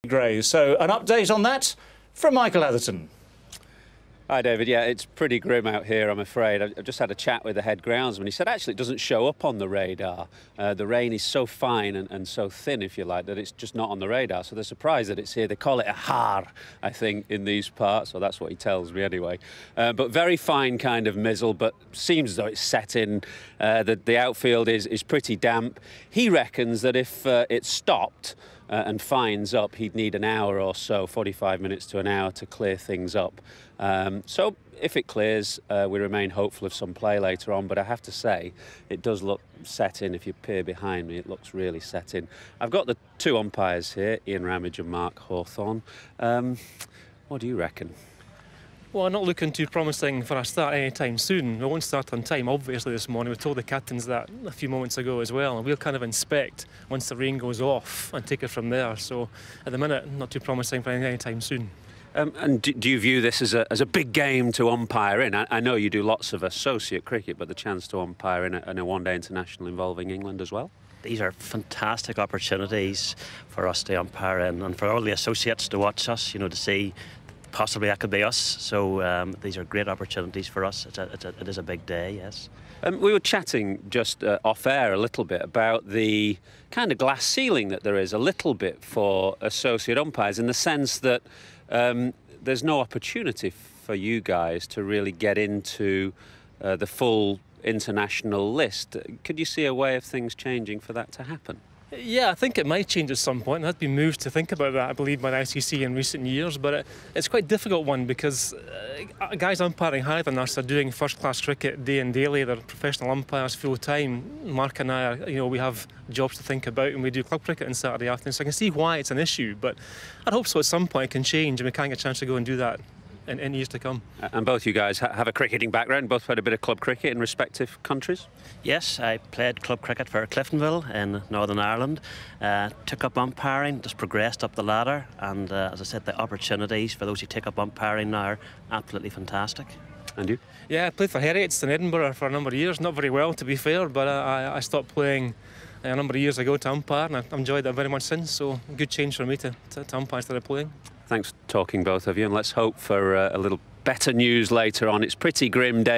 Grey. So an update on that from Michael Atherton. Hi David, yeah, it's pretty grim out here, I'm afraid. I've just had a chat with the head groundsman. He said actually it doesn't show up on the radar. The rain is so fine and so thin, if you like, that it's just not on the radar. So they're surprised that it's here. They call it a har, I think, in these parts, or that's what he tells me anyway. But very fine kind of mizzle, but seems as though it's set in. The outfield is pretty damp. He reckons that if it stopped and fines up, he'd need an hour or so, 45 minutes to an hour, to clear things up. So if it clears, we remain hopeful of some play later on, but I have to say it does look set in. If you peer behind me, it looks really set in. I've got the two umpires here, Ian Ramage and Mark Hawthorne. What do you reckon? Well, I'm not looking too promising for a start anytime soon. We won't start on time, obviously, this morning. We told the captains that a few moments ago as well. And we'll kind of inspect once the rain goes off and take it from there. So at the minute, not too promising for anytime soon. And do you view this as a big game to umpire in? I know you do lots of associate cricket, but the chance to umpire in a one-day international involving England as well? These are fantastic opportunities for us to umpire in, and for all the associates to watch us, you know, to see possibly that could be us. So these are great opportunities for us. It is a big day, yes. We were chatting just off air a little bit about the kind of glass ceiling that there is a little bit for associate umpires, in the sense that there's no opportunity for you guys to really get into the full international list. Could you see a way of things changing for that to happen? Yeah, I think it might change at some point. There's been moves to think about that, I believe, by the ICC in recent years, but it's quite a difficult one because guys umpiring higher than us are doing first-class cricket day and daily. They're professional umpires full-time. Mark and I, we have jobs to think about, and we do club cricket on Saturday afternoon, so I can see why it's an issue, but I'd hope so at some point it can change and we can get a chance to go and do that in years to come. And both you guys have a cricketing background, both played a bit of club cricket in respective countries? Yes, I played club cricket for Cliftonville in Northern Ireland, took up umpiring, just progressed up the ladder, and as I said, the opportunities for those who take up umpiring now are absolutely fantastic. And you? Yeah, I played for Heriots in Edinburgh for a number of years, not very well to be fair, but I stopped playing a number of years ago to umpire, and I've enjoyed that very much since, so good change for me to umpire instead of playing. Thanks for talking, both of you, and let's hope for a little better news later on. It's pretty grim day.